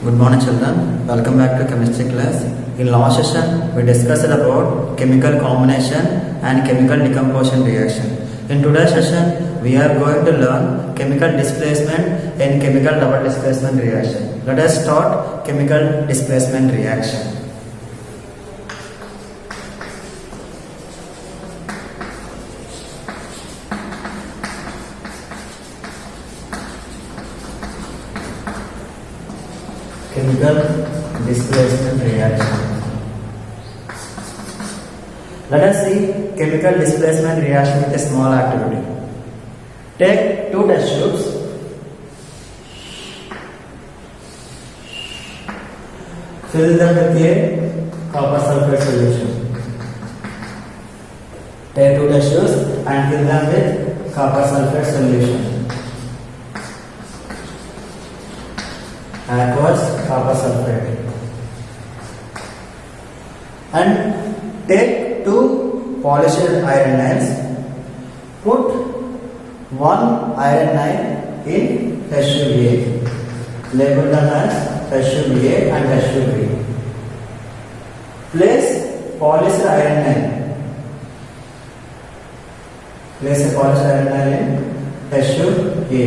Good morning children, welcome back to chemistry class. In last session we discussed about chemical combination and chemical decomposition reaction. In today's session we are going to learn chemical displacement and chemical double displacement reaction. Let us start chemical displacement reaction. Chemical displacement reaction. Let us see chemical displacement reaction with a small activity. Take two test tubes. Fill them with a copper sulfate solution. Take two test tubes and fill them with copper sulfate solution. Aqueous copper sulfate, and take two polished iron nails. Put one iron nail in test tube A. Label them as test tube A and test tube B. Place polished iron nail. Place a polished iron nail in test tube A.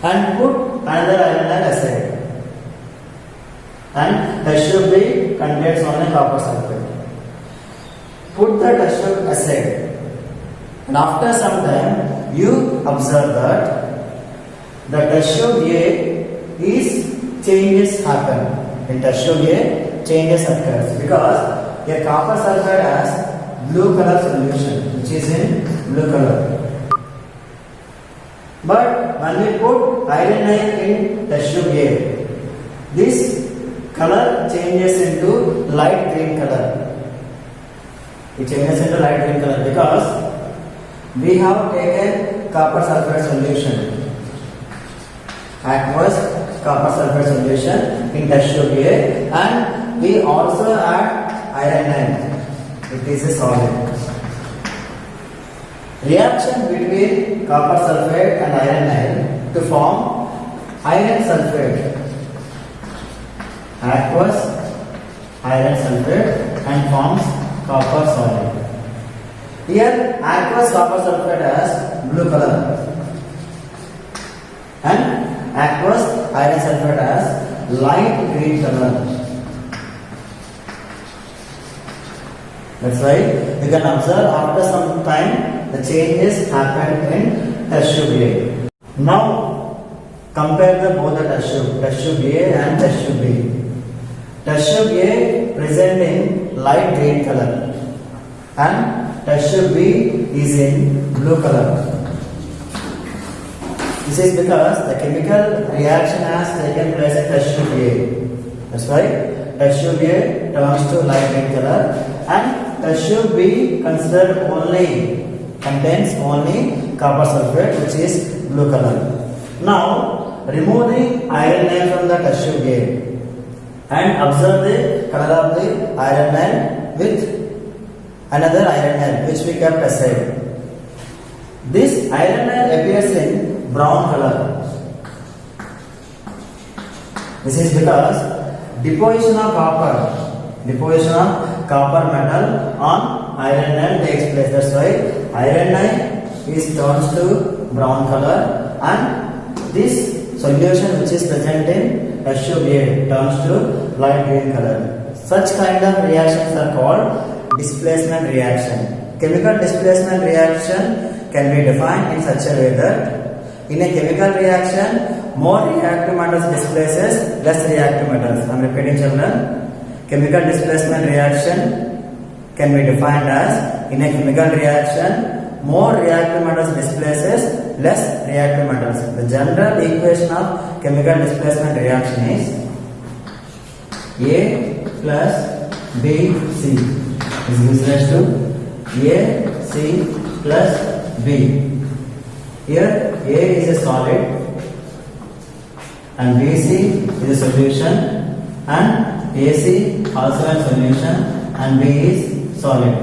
And put another iron nail aside. And test tube B contains only copper sulfate. Put the test tube aside. And after some time, you observe that the test tube A is changes happen. In test tube A, changes occurs because a copper sulfate has blue color solution, which is in blue color. But when we put iron nail in test tube A, this color changes into light green color. It changes into light green color because we have taken copper sulfate solution, aqueous copper sulfate solution in test tube A, and we also add iron nail. It is a solid. Reaction between copper sulfate and iron nail to form iron sulfate, aqueous iron sulfate, and forms copper solid. Here aqueous copper sulfate has blue color and aqueous iron sulfate has light green color. That's why you can observe after some time the changes happen in test tube A. Now compare both the test tube A and test tube B. Test tube A presenting light green color and test tube B is in blue color. This is because the chemical reaction has taken place in test tube A. That's why test tube A turns to light green color and test tube B contains only copper sulfate, which is blue color. Now remove the iron nail from the test tube A and observe the color of the iron nail with another iron nail which we kept aside. This iron nail appears in brown color. This is because deposition of copper metal on iron nail takes place. That's why iron nail turns to brown color and this solution which is present in test tube A turns to light green color. Such kind of reactions are called displacement reaction. Chemical displacement reaction can be defined in such a way that in a chemical reaction more reactive metals displaces less reactive metals. I am repeating children. Chemical displacement reaction can be defined as in a chemical reaction more reactive metals displaces less reactive metals. The general equation of chemical displacement reaction is A plus BC is equal to AC plus B. Here A is a solid and BC is a solution and AC also a solution and B is solid.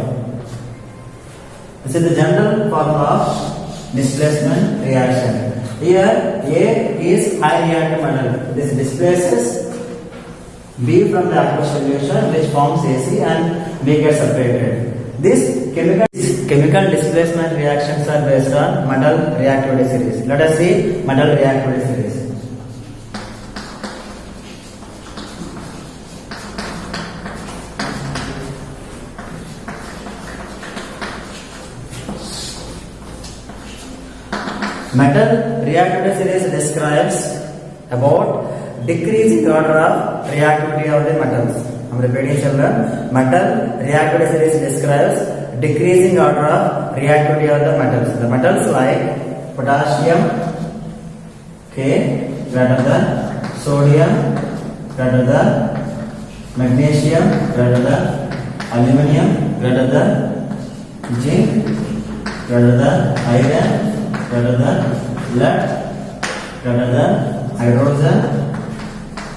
This is the general formula of displacement reaction. Here A is high reactive metal. This displaces B from the aqueous solution, which forms AC, and B gets separated. This chemical displacement reactions are based on metal reactivity series. Let us see metal reactivity series. Metal reactivity series describes about decreasing order of reactivity of the metals. I am repeating children. Metal reactivity series describes decreasing order of reactivity of the metals. The metals like potassium K greater than sodium greater than magnesium greater than aluminum greater than zinc greater than iron greater than lead greater than hydrogen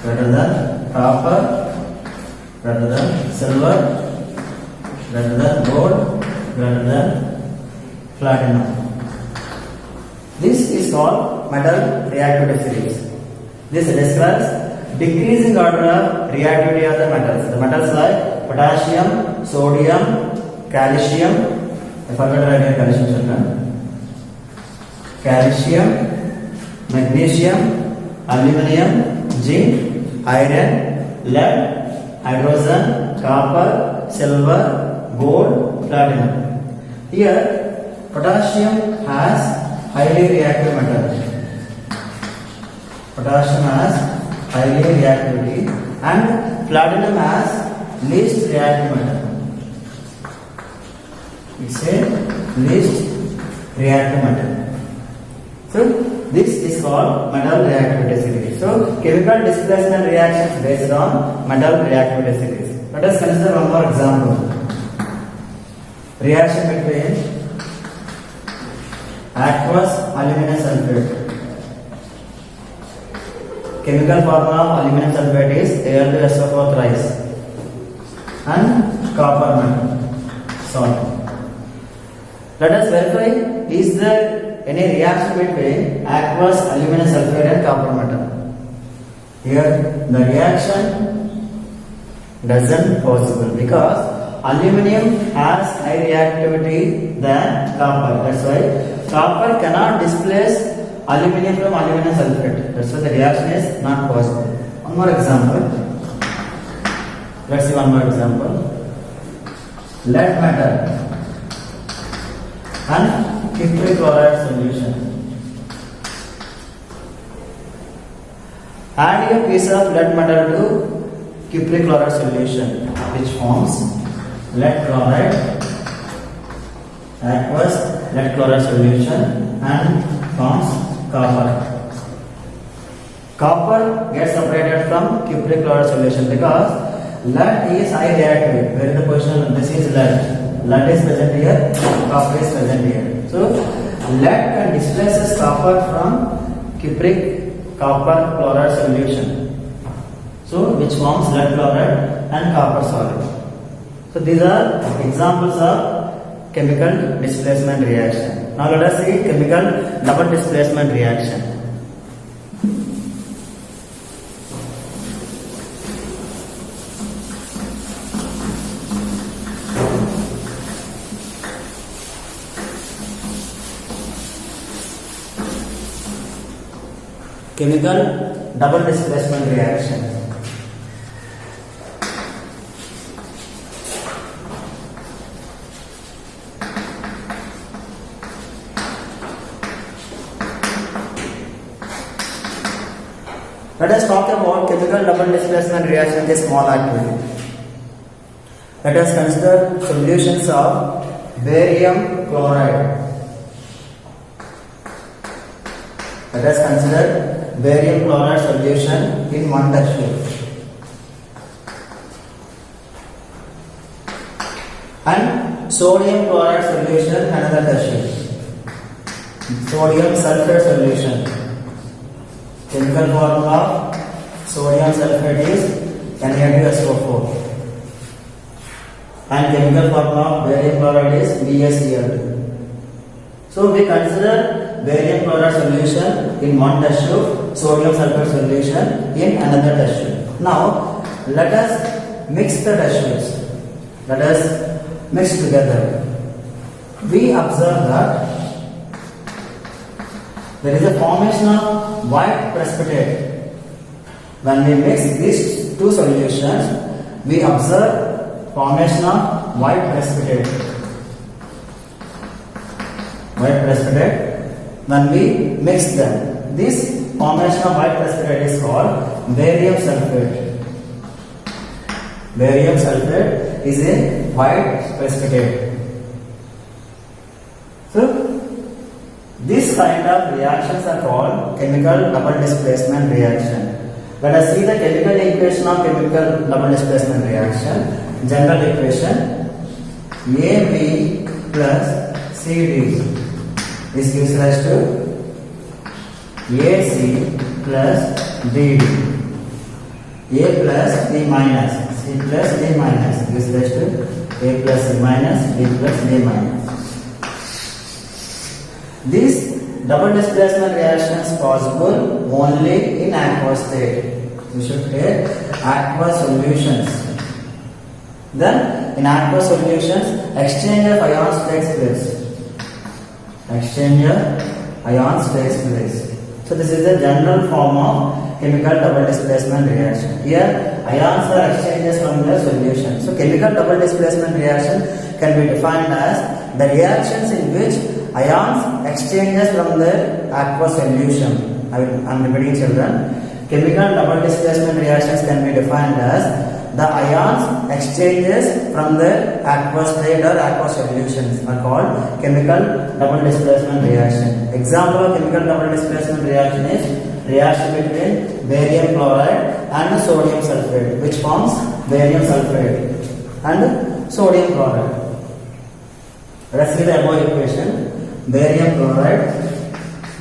greater than copper greater than silver greater than gold greater than platinum. This is called metal reactivity series. This describes decreasing order of reactivity of the metals. The metals like potassium, sodium, calcium. I forgot to write here calcium children. Calcium, magnesium, aluminum, zinc, iron, lead, hydrogen, copper, silver, gold, platinum. Here, potassium has highly reactive metal. Potassium has highly reactivity, and platinum has least reactive metal. It's a least reactive metal. So this is called metal reactivity series. So chemical displacement reactions based on metal reactivity series. Let us consider one more example. Reaction between aqueous aluminum sulfate. Chemical formula of aluminum sulfate is Al2SO4 thrice and copper metal salt. Let us verify, is there any reaction between aqueous aluminum sulfate and copper metal? Here the reaction doesn't possible because aluminum has high reactivity than copper. That's why copper cannot displace aluminum from aluminum sulfate. That's why the reaction is not possible. One more example. Let's see one more example. Lead metal and cupric chloride solution. Add a piece of lead metal to cupric chloride solution, which forms lead chloride, aqueous lead chloride solution, and forms copper. Copper gets separated from cupric chloride solution because lead is high reactivity. Where is the position? This is lead. Lead is present here, copper is present here. So lead can displaces copper from cupric copper chloride solution. So which forms lead chloride and copper solid. So these are examples of chemical displacement reaction. Now let us see chemical double displacement reaction. Chemical double displacement reaction. Let us talk about chemical double displacement reaction with a small activity. Let us consider solutions of barium chloride. Let us consider barium chloride solution in one test tube. And sodium chloride solution another test tube. Sodium sulfate solution. Chemical formula of sodium sulfate is Na2SO4 and chemical formula of barium chloride is BaCl2. So we consider barium chloride solution in one test tube, sodium sulfate solution in another test tube. Now let us mix the test tubes. Let us mix together. We observe that there is a formation of white precipitate. When we mix these two solutions, we observe formation of white precipitate. White precipitate. When we mix them, this formation of white precipitate is called barium sulfate. Barium sulfate is a white precipitate. So, this kind of reactions are called chemical double displacement reaction. Let us see the chemical equation of chemical double displacement reaction. General equation AB plus CD. This gives rise to AC plus DD. A plus D minus, C plus D minus gives rise to A plus C minus, D plus D minus. These double displacement reactions possible only in aqueous state. We should take aqueous solutions. Then in aqueous solutions, exchange of ions takes place. Exchange of ions takes place. So this is a general form of chemical double displacement reaction. Here ions are exchanged from the solution. So chemical double displacement reaction can be defined as the reactions in which ions exchanges from the aqueous solution. I am repeating, children. Chemical double displacement reactions can be defined as the ions exchanges from the aqueous state or aqueous solutions are called chemical double displacement reaction. Example of chemical double displacement reaction is reaction between barium chloride and sodium sulfate, which forms barium sulfate and sodium chloride. Let us see the above equation. Barium chloride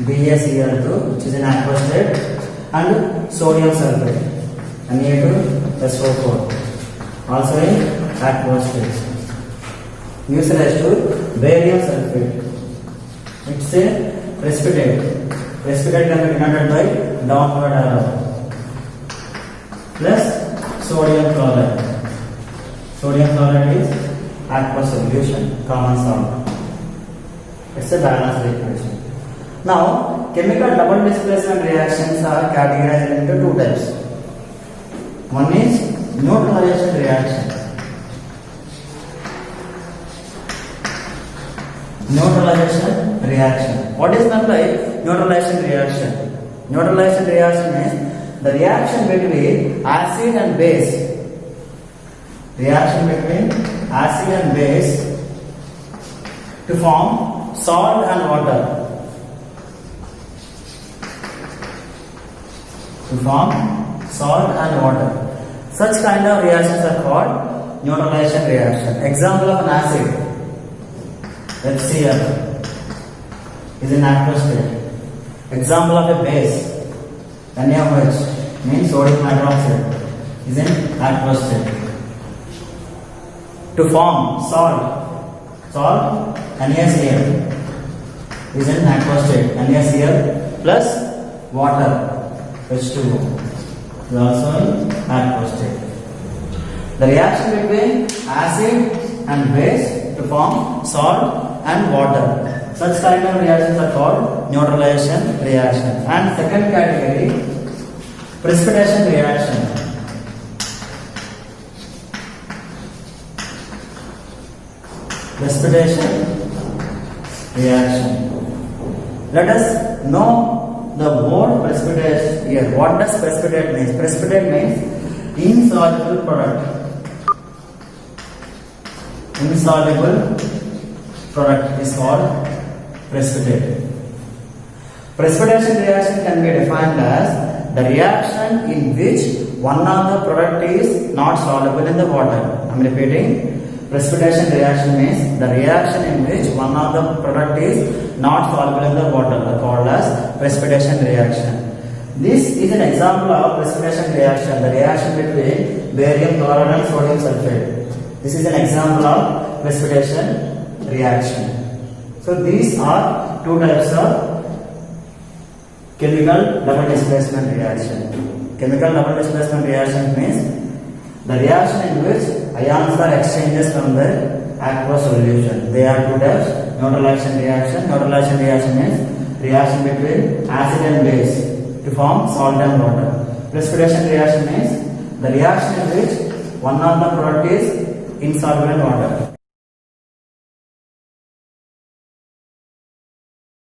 BaCl2, which is in aqueous state, and sodium sulfate Na2SO4, also in aqueous state. Gives rise to barium sulfate. It's a precipitate. Precipitate can be denoted by downward arrow. Plus sodium chloride. Sodium chloride is aqueous solution, common salt. It's a balanced equation. Now, chemical double displacement reactions are categorized into two types. One is neutralization reaction. Neutralization reaction. What is meant by neutralization reaction? Neutralization reaction is the reaction between acid and base. Reaction between acid and base to form salt and water. To form salt and water. Such kind of reactions are called neutralization reaction. Example of an acid, HCl, is in aqueous state. Example of a base, NaOH, means sodium hydroxide, is in aqueous state. To form salt, NaCl is in aqueous state. NaCl plus water, H2O, is also in aqueous state. The reaction between acid and base to form salt and water. Such kind of reactions are called neutralization reaction. And second category, precipitation reaction. Precipitation reaction. Let us know the word precipitate here. What does precipitate mean? Precipitate means insoluble product. Insoluble product is called precipitate. Precipitation reaction can be defined as the reaction in which one of the product is not soluble in the water. I am repeating. Precipitation reaction means the reaction in which one of the product is not soluble in the water are called as precipitation reaction. This is an example of precipitation reaction, the reaction between barium chloride and sodium sulfate. This is an example of precipitation reaction. So these are two types of chemical double displacement reaction. Chemical double displacement reaction means the reaction in which ions are exchanged from the aqueous solution. They are two types: neutral action reaction. Neutral action reaction means reaction between acid and base to form salt and water. Precipitation reaction means the reaction in which one of the product is insoluble in water.